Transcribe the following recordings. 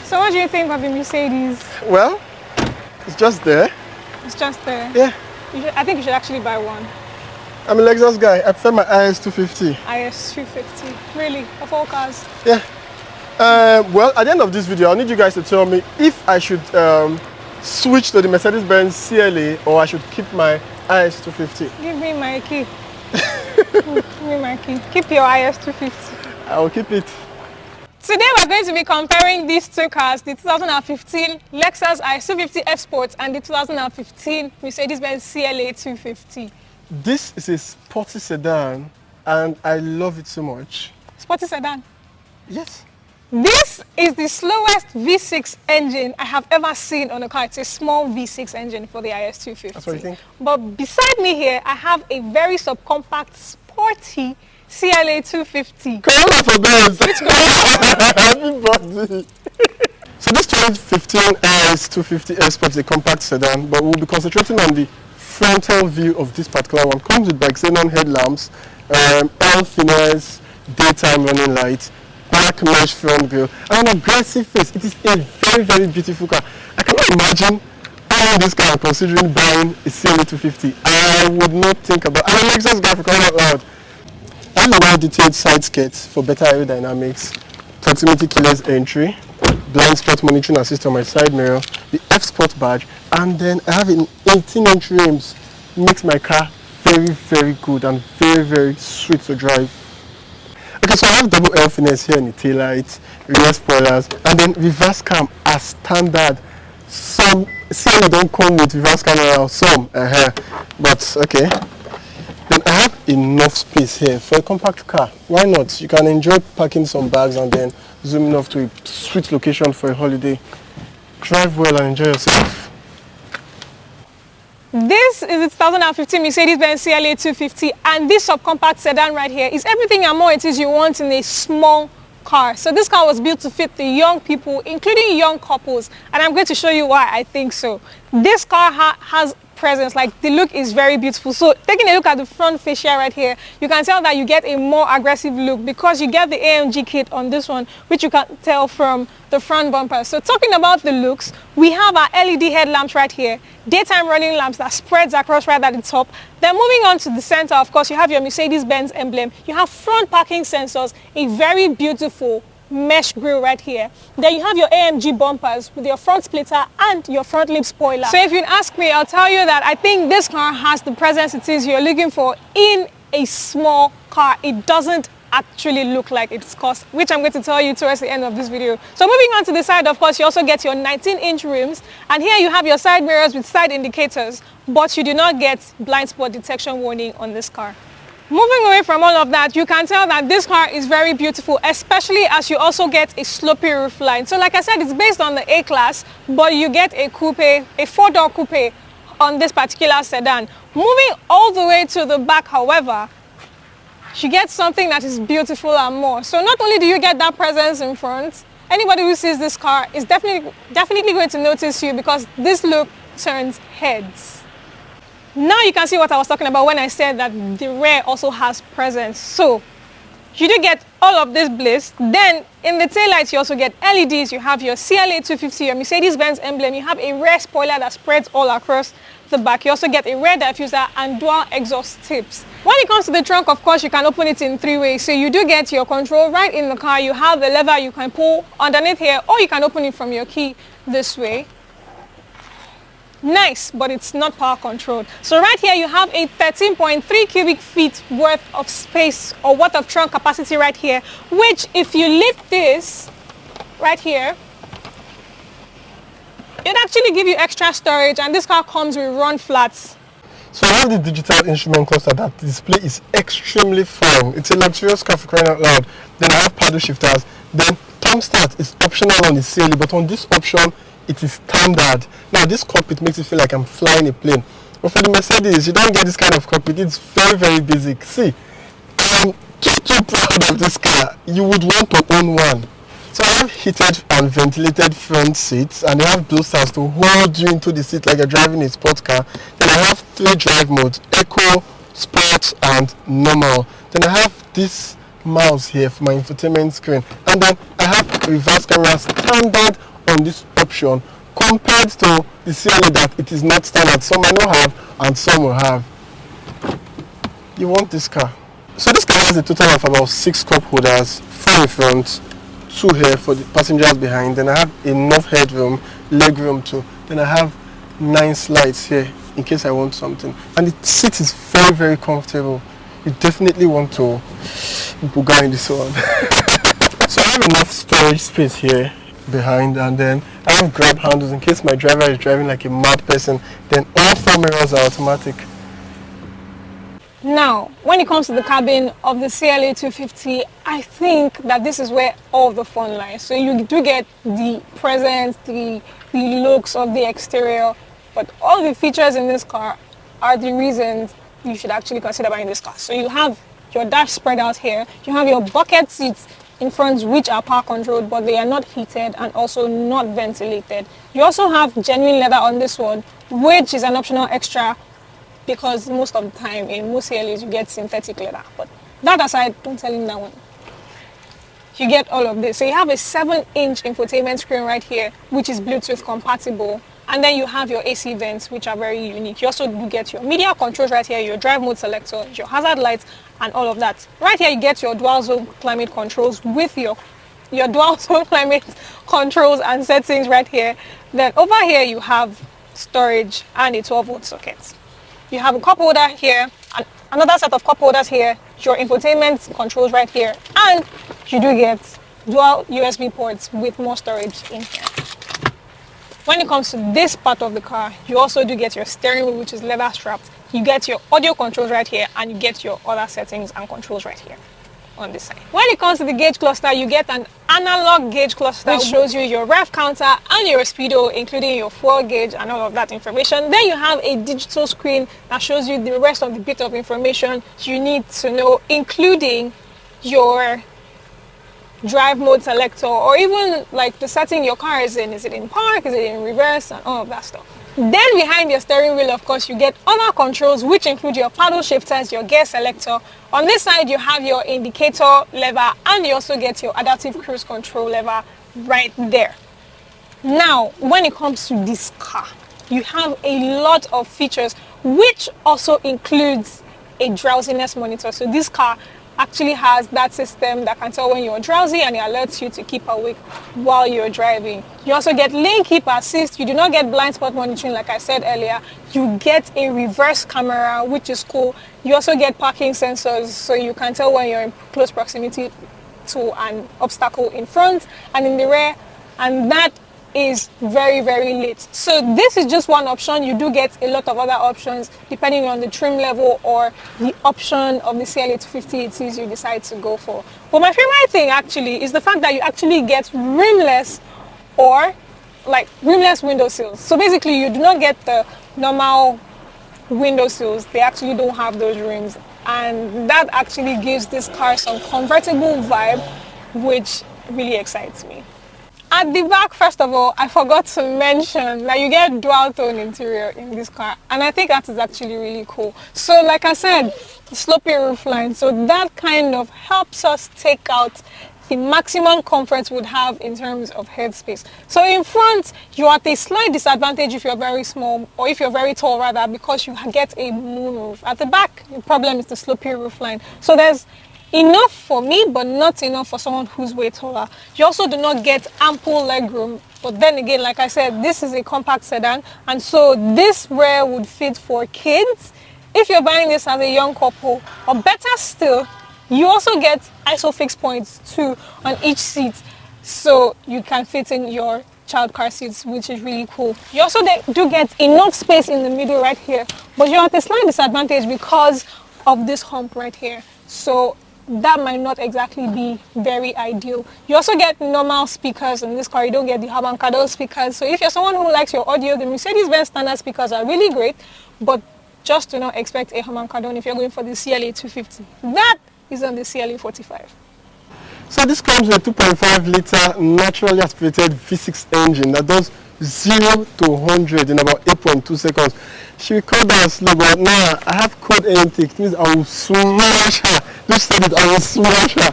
So what do you think of the Mercedes? Well, it's just there. It's just there. Yeah. I think you should actually buy one. I'm a Lexus guy. I prefer my Is250. Is250. Really? Of all cars? Yeah. Well, at the end of this video, I'll need you guys to tell me if I should switch to the Mercedes-Benz CLA or I should keep my Is250. Give me my key. Give me my key. Keep your Is250. I will keep it. Today we're going to be comparing these two cars, the 2015 Lexus Is250 F Sport and the 2015 Mercedes-Benz CLA250. This is a sporty sedan and I love it so much. Sporty sedan? Yes. This is the slowest V6 engine I have ever seen on a car. It's a small V6 engine for the Is250. That's what you think? But beside me here, I have a very subcompact, sporty CLA250. Corona for Benz. Happy birthday. So this 2015 Is250 F Sport is a compact sedan, but we'll be concentrating on the frontal view of this particular one. Comes with xenon headlamps, L-finesse, daytime running lights, black mesh front grille, and an aggressive face. It is a very, very beautiful car. I cannot imagine owning this car considering buying a CLA250. I would not think about. I'm a Lexus guy for crying out loud. I have a well-detailed side skirt for better aerodynamics, proximity keyless entry, blind spot monitoring assist on my side mirror, the F Sport badge, and then I have an 18-inch rims. Makes my car very, very good and very, very sweet to drive. Okay, so I have double L-finesse here in the taillights, rear spoilers, and then reverse cam as standard. Some CLA don't come with reverse camera, some, but okay. Then I have enough space here for a compact car. Why not? You can enjoy packing some bags and then zooming off to a sweet location for a holiday. Drive well and enjoy yourself. This is the 2015 Mercedes-Benz CLA250, and this subcompact sedan right here is everything and more it is you want in a small car. So this car was built to fit the young people, including young couples, and I'm going to show you why I think so. This car has presence, like the look is very beautiful. So taking a look at the front fascia right here, you can tell that you get a more aggressive look because you get the AMG kit on this one, which you can tell from the front bumper. So talking about the looks, we have our LED headlamps right here, daytime running lamps that spreads across right at the top. Then moving on to the center, of course, you have your Mercedes-Benz emblem. You have front parking sensors, a very beautiful mesh grille right here. Then you have your AMG bumpers with your front splitter and your front lip spoiler. So if you ask me, I'll tell you that I think this car has the presence it is you're looking for in a small car. It doesn't actually look like its cost, which I'm going to tell you towards the end of this video. So moving on to the side, of course, you also get your 19-inch rims, and here you have your side mirrors with side indicators, but you do not get blind spot detection warning on this car. Moving away from all of that, you can tell that this car is very beautiful, especially as you also get a slopey roofline. So like I said, it's based on the A-Class, but you get a coupe, a four-door coupe on this particular sedan. Moving all the way to the back, however, you get something that is beautiful and more. So not only do you get that presence in front, anybody who sees this car is definitely going to notice you because this look turns heads. Now you can see what I was talking about when I said that the rear also has presence. So you do get all of this bliss. Then in the taillights you also get LEDs. You have your CLA250, your Mercedes-Benz emblem. You have a rear spoiler that spreads all across the back. You also get a rear diffuser and dual exhaust tips. When it comes to the trunk, of course, you can open it in 3 ways. So you do get your control right in the car. You have the lever you can pull underneath here, or you can open it from your key this way. Nice, but it's not power controlled. So right here you have a 13.3 cubic feet worth of space or worth of trunk capacity right here, which if you lift this right here, it actually give you extra storage, and this car comes with run flats. So I have the digital instrument cluster. That display is extremely fun. It's a luxurious car for crying out loud. Then I have paddle shifters. Then thumb start is optional on the CLA, but on this option it is standard. Now this cockpit makes it feel like I'm flying a plane. But for the Mercedes, you don't get this kind of cockpit. It's very, very basic. See, I'm too proud of this car. You would want to own one. So I have heated and ventilated front seats, and they have blasters to hold you into the seat like you're driving a sports car. Then I have 3 drive modes: Eco, Sport, and Normal. Then I have this mouse here for my infotainment screen, and then I have reverse camera standard on this option compared to the CLA that it is not standard. Some I not have and some will have. You want this car. So this car has a total of about 6 cup holders, 4 in front, 2 here for the passengers behind. Then I have enough headroom, leg room too. Then I have 9 slides here in case I want something. And the seat is very, very comfortable. You definitely want to booga in this one. So I have enough storage space here behind, and then I have grab handles in case my driver is driving like a mad person. Then all 4 mirrors are automatic. Now, when it comes to the cabin of the CLA250, I think that this is where all of the fun lies. So you do get the presence, the looks of the exterior, but all the features in this car are the reasons you should actually consider buying this car. So you have your dash spread out here, you have your bucket seats in front which are power controlled, but they are not heated and also not ventilated. You also have genuine leather on this one, which is an optional extra because most of the time in most CLAs you get synthetic leather. But that aside, don't tell him that one. You get all of this. So you have a 7-inch infotainment screen right here, which is Bluetooth compatible. And then you have your AC vents, which are very unique. You also do get your media controls right here, your drive mode selector, your hazard lights, and all of that. Right here, you get your dual zone climate controls with your dual zone climate controls and settings right here. Then over here, you have storage and a 12-volt socket. You have a cup holder here, and another set of cup holders here, your infotainment controls right here, and you do get dual USB ports with more storage in here. When it comes to this part of the car, you also do get your steering wheel, which is leather strapped. You get your audio controls right here, and you get your other settings and controls right here on this side. When it comes to the gauge cluster, you get an analog gauge cluster which shows you your rev counter and your speedo, including your fuel gauge and all of that information. Then you have a digital screen that shows you the rest of the bit of information you need to know, including your drive mode selector, or even like the setting your car is in. Is it in park? Is it in reverse? And all of that stuff. Then behind your steering wheel, of course, you get other controls, which include your paddle shifters, your gear selector. On this side, you have your indicator lever, and you also get your adaptive cruise control lever right there. Now, when it comes to this car, you have a lot of features, which also includes a drowsiness monitor. So this car actually has that system that can tell when you're drowsy, and it alerts you to keep awake while you're driving. You also get lane keep assist. You do not get blind spot monitoring like I said earlier. You get a reverse camera, which is cool. You also get parking sensors, so you can tell when you're in close proximity to an obstacle in front and in the rear, and that is very, very lit. So this is just one option. You do get a lot of other options depending on the trim level or the option of the CLA250 it is you decide to go for. But my favorite thing actually is the fact that you actually get rimless or like rimless window sills. So basically you do not get the normal window sills. They actually don't have those rims, and that actually gives this car some convertible vibe, which really excites me. At the back, first of all, I forgot to mention that you get dual tone interior in this car, and I think that is actually really cool. So like I said, sloping roofline, so that kind of helps us take out the maximum comfort would have in terms of headspace. So in front, you're at a slight disadvantage if you're very small, or if you're very tall rather, because you get a moonroof. At the back, the problem is the sloping roofline. So there's enough for me, but not enough for someone who's way taller. You also do not get ample leg room, but then again, like I said, this is a compact sedan, and so this rear would fit for kids. If you're buying this as a young couple, or better still, you also get ISOFIX points too on each seat, so you can fit in your child car seats, which is really cool. You also do get enough space in the middle right here, but you're at a slight disadvantage because of this hump right here. So that might not exactly be very ideal. You also get normal speakers in this car. You don't get the Harman Kardon speakers. So if you're someone who likes your audio, the Mercedes-Benz standard speakers are really great, but just do not expect a Harman Kardon if you're going for the CLA250. That is on the CLA45. So this comes with a 2.5 liter naturally aspirated V6 engine that does 0 to 100 in about 8.2 seconds. She recorded that slow, but now I have code intake. It means I will smash her. just said it, I will smash her.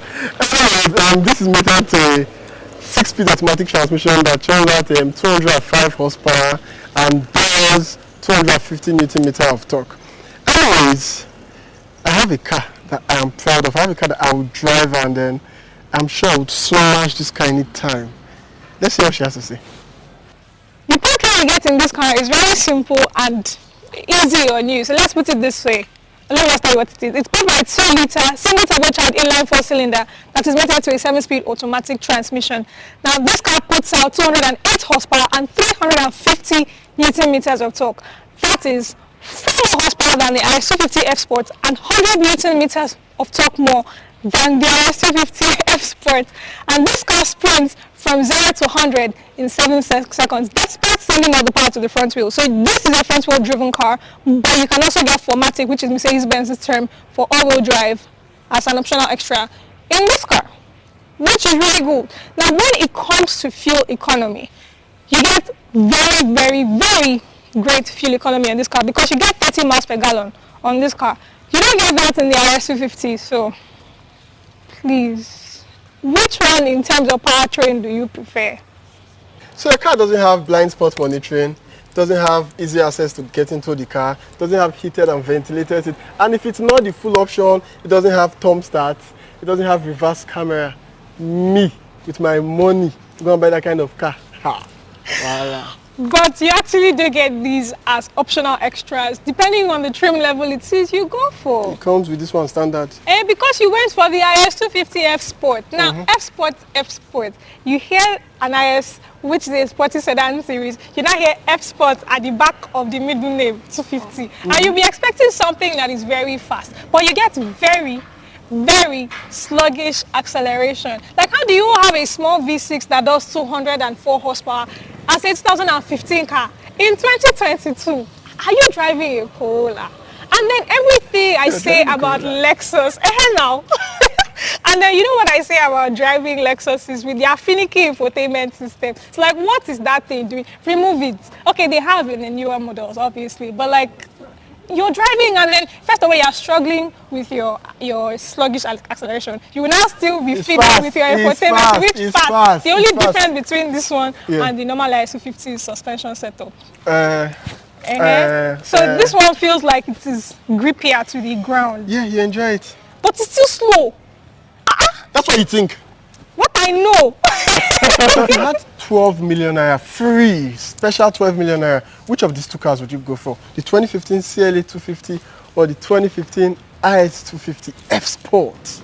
Anyways, this is mated to a 6-speed automatic transmission that churns out 205 horsepower and does 250 Newton meter of torque. Anyways, I have a car that I am proud of. I have a car that I will drive, and then I'm sure I would smash this car anytime. Let's see what she has to say. The power you get in this car is very simple and easy on you. So let's put it this way. Let me just tell you what it is. It's powered by a 2-liter single turbocharged inline 4-cylinder that is mated to a 7-speed automatic transmission. Now this car puts out 208 horsepower and 350 Newton meters of torque. That is 4 more horsepower than the Is250 F Sport and 100 Newton meters of torque more than the Is250 F Sport. And this car sprints from 0 to 100 in 7 seconds, despite sending all the power to the front wheel. So this is a front wheel driven car, but you can also get 4MATIC, which is Mercedes-Benz's term for all-wheel drive, as an optional extra in this car, which is really good. Now when it comes to fuel economy, you get very, very, very great fuel economy in this car because you get 30 miles per gallon on this car. You don't get that in the Is250, so please, which one in terms of powertrain do you prefer? So the car doesn't have blind spot monitoring, doesn't have easy access to get into the car, doesn't have heated and ventilated seat, and if it's not the full option, it doesn't have thumb start, it doesn't have reverse camera. Me, with my money, I'm gonna buy that kind of car. Ha. Voila. But you actually do get these as optional extras, depending on the trim level it is you go for. It comes with this one standard. And because you went for the Is250 F Sport. Now, F Sport, you hear an IS, which is a sporty sedan series, you now hear F Sport at the back of the middle name, 250. And you'll be expecting something that is very fast, but you get very, very sluggish acceleration. Like, how do you have a small V6 that does 204 horsepower as a 2015 car in 2022? Are you driving a Corolla? And then everything I say about Lexus, now. And then you know what I say about driving Lexus is with their finicky infotainment system. It's like, what is that thing doing? Remove it. Okay, they have in the newer models, obviously, but like, you're driving and then first of all you're struggling with your sluggish acceleration. You will now still be fiddling with your infotainment, which is fast. The only difference between this one and the normal Is250 is suspension setup. So this one feels like it is grippier to the ground. Yeah, you enjoy it. But it's still slow. That's what you think. What I know. If you had 12 million naira free, special 12 million naira, which of these two cars would you go for? The 2015 CLA250 or the 2015 Is250 F Sport?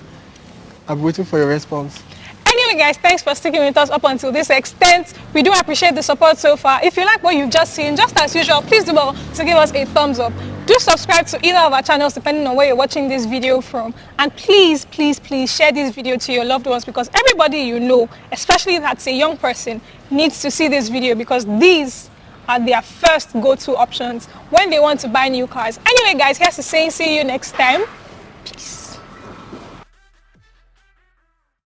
I'm waiting for your response. Anyway guys, thanks for sticking with us up until this extent. We do appreciate the support so far. If you like what you've just seen, just as usual, please do well to give us a thumbs up. Do subscribe to either of our channels depending on where you're watching this video from. And please, please, please share this video to your loved ones, because everybody you know, especially that's a young person, needs to see this video, because these are their first go-to options when they want to buy new cars. Anyway guys, here's the saying, see you next time. Peace.